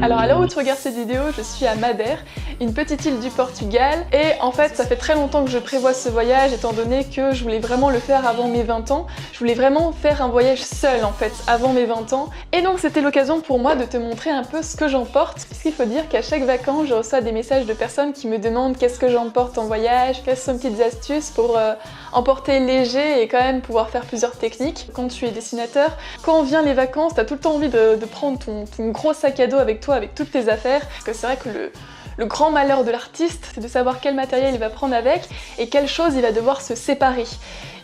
Alors à l'heure où tu regardes cette vidéo, je suis à Madère, une petite île du Portugal, et en fait ça fait très longtemps que je prévois ce voyage étant donné que je voulais vraiment le faire avant mes 20 ans. Je voulais vraiment faire un voyage seul en fait avant mes 20 ans, et donc c'était l'occasion pour moi de te montrer un peu ce que j'emporte, puisqu'il faut dire qu'à chaque vacances je reçois des messages de personnes qui me demandent qu'est-ce que j'emporte en voyage, quelles sont mes petites astuces pour emporter léger et quand même pouvoir faire plusieurs techniques. Quand tu es dessinateur, quand vient les vacances, t'as tout le temps envie de prendre ton gros sac à dos avec toi, avec toutes tes affaires, parce que c'est vrai que le grand malheur de l'artiste, c'est de savoir quel matériel il va prendre avec et quelles choses il va devoir se séparer.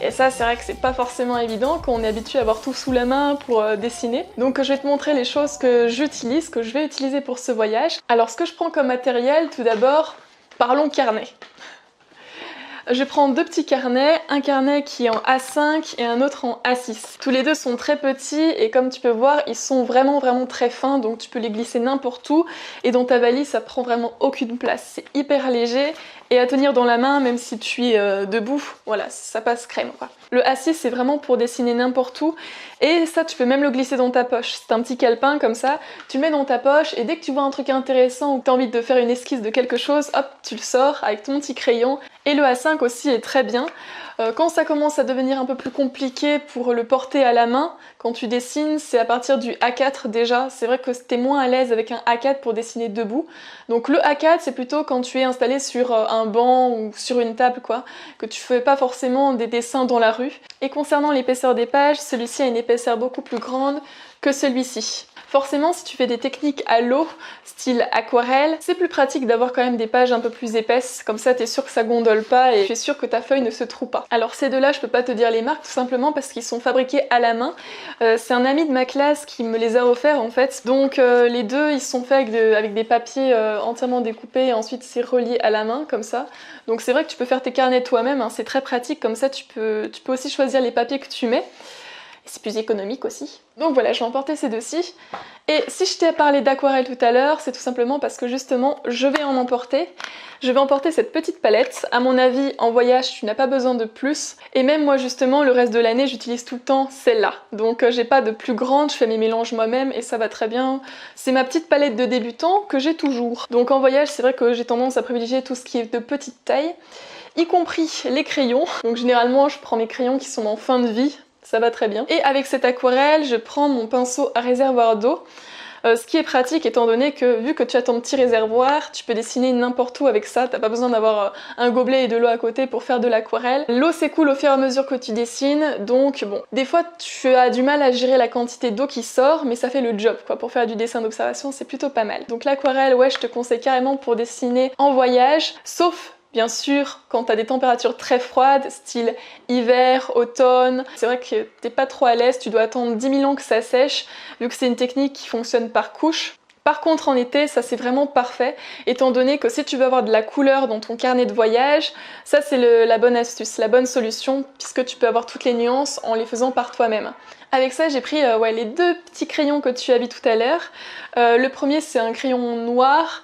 Et ça, c'est vrai que c'est pas forcément évident quand on est habitué à avoir tout sous la main pour dessiner. Donc je vais te montrer les choses que j'utilise, que je vais utiliser pour ce voyage. Alors ce que je prends comme matériel, tout d'abord, parlons carnet. Je prends deux petits carnets, un carnet qui est en A5 et un autre en A6. Tous les deux sont très petits et comme tu peux voir, ils sont vraiment très fins, donc tu peux les glisser n'importe où et dans ta valise ça prend vraiment aucune place. C'est hyper léger et à tenir dans la main même si tu es debout, voilà, ça passe crème quoi. Le A6 c'est vraiment pour dessiner n'importe où et ça tu peux même le glisser dans ta poche. C'est un petit calepin comme ça, tu le mets dans ta poche et dès que tu vois un truc intéressant ou que tu as envie de faire une esquisse de quelque chose, hop, tu le sors avec ton petit crayon. Et le A5 aussi est très bien. Quand ça commence à devenir un peu plus compliqué pour le porter à la main, quand tu dessines, c'est à partir du A4 déjà. C'est vrai que t'es moins à l'aise avec un A4 pour dessiner debout. Donc le A4 c'est plutôt quand tu es installé sur un banc ou sur une table quoi, que tu fais pas forcément des dessins dans la rue. Et concernant l'épaisseur des pages, celui-ci a une épaisseur beaucoup plus grande que celui-ci. Forcément, si tu fais des techniques à l'eau, style aquarelle, c'est plus pratique d'avoir quand même des pages un peu plus épaisses, comme ça t'es sûr que ça gondole pas et tu es sûr que ta feuille ne se troue pas. Alors ces deux-là, je peux pas te dire les marques, tout simplement parce qu'ils sont fabriqués à la main. C'est un ami de ma classe qui me les a offerts en fait, donc les deux ils sont faits avec des papiers entièrement découpés et ensuite c'est relié à la main, comme ça. Donc c'est vrai que tu peux faire tes carnets toi-même, hein, c'est très pratique, comme ça tu peux aussi choisir les papiers que tu mets. C'est plus économique aussi. Donc voilà, je vais emporter ces deux-ci. Et si je t'ai parlé d'aquarelle tout à l'heure, c'est tout simplement parce que justement, je vais en emporter. Je vais emporter cette petite palette. À mon avis, en voyage, tu n'as pas besoin de plus. Et même moi, justement, le reste de l'année, j'utilise tout le temps celle-là. Donc j'ai pas de plus grande, je fais mes mélanges moi-même et ça va très bien. C'est ma petite palette de débutant que j'ai toujours. Donc en voyage, c'est vrai que j'ai tendance à privilégier tout ce qui est de petite taille, y compris les crayons. Donc généralement, je prends mes crayons qui sont en fin de vie. Ça va très bien. Et avec cette aquarelle, je prends mon pinceau à réservoir d'eau. Ce qui est pratique étant donné que vu que tu as ton petit réservoir, tu peux dessiner n'importe où avec ça, t'as pas besoin d'avoir un gobelet et de l'eau à côté pour faire de l'aquarelle. L'eau s'écoule au fur et à mesure que tu dessines, donc bon, des fois tu as du mal à gérer la quantité d'eau qui sort, mais ça fait le job quoi, pour faire du dessin d'observation, c'est plutôt pas mal. Donc l'aquarelle, ouais, je te conseille carrément pour dessiner en voyage, sauf bien sûr, quand t'as des températures très froides, style hiver, automne, c'est vrai que t'es pas trop à l'aise, tu dois attendre 10 000 ans que ça sèche, vu que c'est une technique qui fonctionne par couche. Par contre en été, ça c'est vraiment parfait, étant donné que si tu veux avoir de la couleur dans ton carnet de voyage, ça c'est la bonne astuce, la bonne solution, puisque tu peux avoir toutes les nuances en les faisant par toi-même. Avec ça, j'ai pris les deux petits crayons que tu as vus tout à l'heure. Le premier c'est un crayon noir,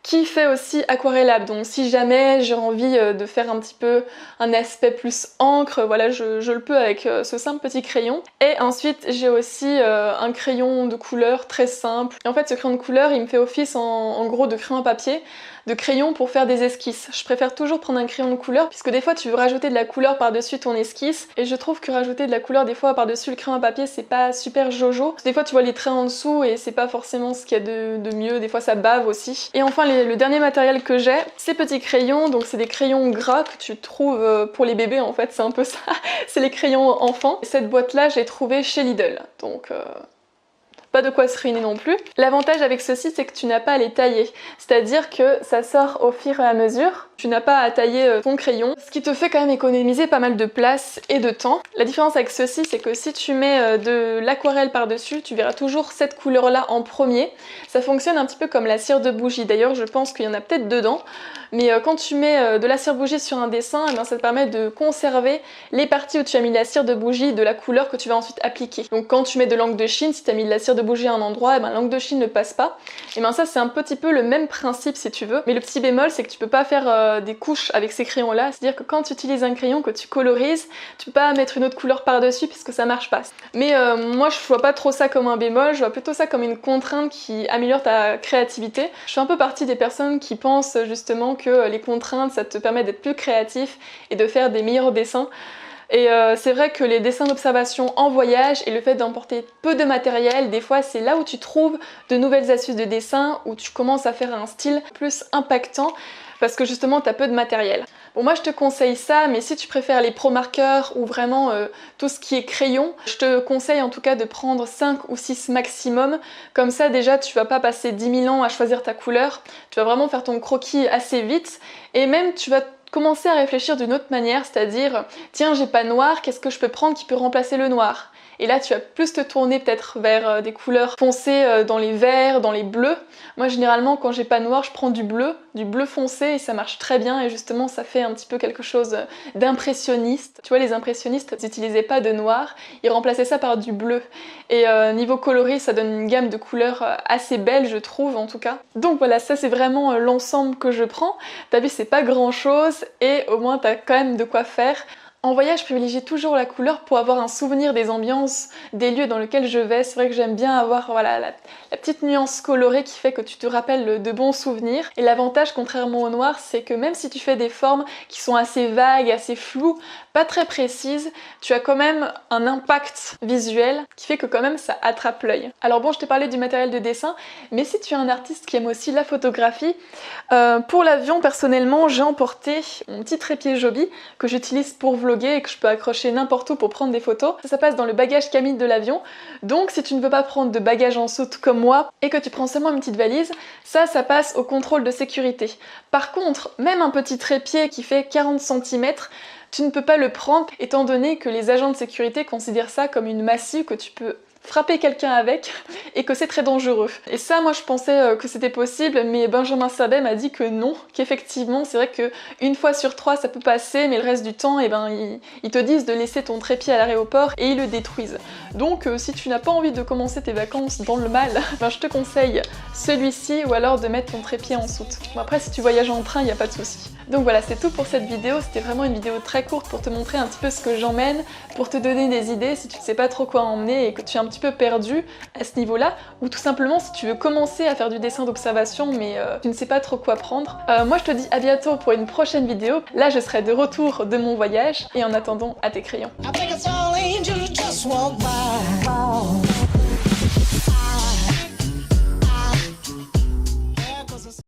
qui fait aussi aquarellable, donc si jamais j'ai envie de faire un petit peu un aspect plus encre, voilà, je le peux avec ce simple petit crayon. Et ensuite j'ai aussi un crayon de couleur très simple. Et en fait ce crayon de couleur il me fait office en gros de crayon à papier, de crayon pour faire des esquisses. Je préfère toujours prendre un crayon de couleur puisque des fois tu veux rajouter de la couleur par-dessus ton esquisse et je trouve que rajouter de la couleur des fois par-dessus le crayon à papier c'est pas super jojo. Des fois tu vois les traits en dessous et c'est pas forcément ce qu'il y a de mieux, des fois ça bave aussi. Et enfin le dernier matériel que j'ai, ces petits crayons, donc c'est des crayons gras que tu trouves pour les bébés en fait, c'est un peu ça, c'est les crayons enfants. Cette boîte là je l'ai trouvée chez Lidl, donc pas de quoi se ruiner non plus. L'avantage avec ceci c'est que tu n'as pas à les tailler, c'est-à-dire que ça sort au fur et à mesure, tu n'as pas à tailler ton crayon, ce qui te fait quand même économiser pas mal de place et de temps. La différence avec ceci c'est que si tu mets de l'aquarelle par-dessus, tu verras toujours cette couleur là en premier. Ça fonctionne un petit peu comme la cire de bougie, d'ailleurs je pense qu'il y en a peut-être dedans, mais quand tu mets de la cire bougie sur un dessin, eh bien, ça te permet de conserver les parties où tu as mis la cire de bougie de la couleur que tu vas ensuite appliquer. Donc quand tu mets de l'encre de Chine, si tu as mis de la cire de bouger un endroit, et ben l'encre de Chine ne passe pas. Et ben ça c'est un petit peu le même principe si tu veux, mais le petit bémol c'est que tu peux pas faire des couches avec ces crayons là, c'est-à-dire que quand tu utilises un crayon que tu colorises, tu peux pas mettre une autre couleur par-dessus puisque ça marche pas. Mais moi je vois pas trop ça comme un bémol, je vois plutôt ça comme une contrainte qui améliore ta créativité. Je fais un peu partie des personnes qui pensent justement que les contraintes ça te permet d'être plus créatif et de faire des meilleurs dessins. Et c'est vrai que les dessins d'observation en voyage et le fait d'emporter peu de matériel, des fois c'est là où tu trouves de nouvelles astuces de dessin, où tu commences à faire un style plus impactant parce que justement tu as peu de matériel. Bon moi je te conseille ça, mais si tu préfères les pro marqueurs ou vraiment tout ce qui est crayon, je te conseille en tout cas de prendre 5 ou 6 maximum, comme ça déjà tu vas pas passer 10 000 ans à choisir ta couleur, tu vas vraiment faire ton croquis assez vite et même tu vas commencer à réfléchir d'une autre manière, c'est-à-dire tiens j'ai pas noir, qu'est-ce que je peux prendre qui peut remplacer le noir? Et là tu vas plus te tourner peut-être vers des couleurs foncées dans les verts, dans les bleus. Moi généralement quand j'ai pas noir je prends du bleu foncé et ça marche très bien et justement ça fait un petit peu quelque chose d'impressionniste. Tu vois les impressionnistes ils n'utilisaient pas de noir, ils remplaçaient ça par du bleu. Et niveau coloris ça donne une gamme de couleurs assez belle je trouve en tout cas. Donc voilà ça c'est vraiment l'ensemble que je prends. T'as vu c'est pas grand chose et au moins t'as quand même de quoi faire. En voyage, je privilégie toujours la couleur pour avoir un souvenir des ambiances, des lieux dans lesquels je vais. C'est vrai que j'aime bien avoir voilà, la petite nuance colorée qui fait que tu te rappelles de bons souvenirs. Et l'avantage, contrairement au noir, c'est que même si tu fais des formes qui sont assez vagues, assez floues, pas très précises, tu as quand même un impact visuel qui fait que quand même ça attrape l'œil. Alors bon, je t'ai parlé du matériel de dessin, mais si tu es un artiste qui aime aussi la photographie, pour l'avion, personnellement, j'ai emporté mon petit trépied Joby que j'utilise pour vlogger et que je peux accrocher n'importe où pour prendre des photos. Ça passe dans le bagage cabine de l'avion, donc si tu ne veux pas prendre de bagages en soute comme moi et que tu prends seulement une petite valise, ça passe au contrôle de sécurité. Par contre, même un petit trépied qui fait 40 cm, tu ne peux pas le prendre étant donné que les agents de sécurité considèrent ça comme une massue que tu peux frapper quelqu'un avec et que c'est très dangereux. Et ça, moi je pensais que c'était possible, mais Benjamin Sabet m'a dit que non, qu'effectivement c'est vrai que une fois sur 3 ça peut passer, mais le reste du temps, eh ben, ils te disent de laisser ton trépied à l'aéroport et ils le détruisent. Donc si tu n'as pas envie de commencer tes vacances dans le mal, ben, je te conseille celui-ci ou alors de mettre ton trépied en soute. Bon, après si tu voyages en train, il n'y a pas de souci. Donc voilà, c'est tout pour cette vidéo, c'était vraiment une vidéo très courte pour te montrer un petit peu ce que j'emmène, pour te donner des idées si tu ne sais pas trop quoi emmener et que tu es un petit peu perdu à ce niveau-là, ou tout simplement si tu veux commencer à faire du dessin d'observation mais tu ne sais pas trop quoi prendre. Moi je te dis à bientôt pour une prochaine vidéo, là je serai de retour de mon voyage et en attendant à tes crayons.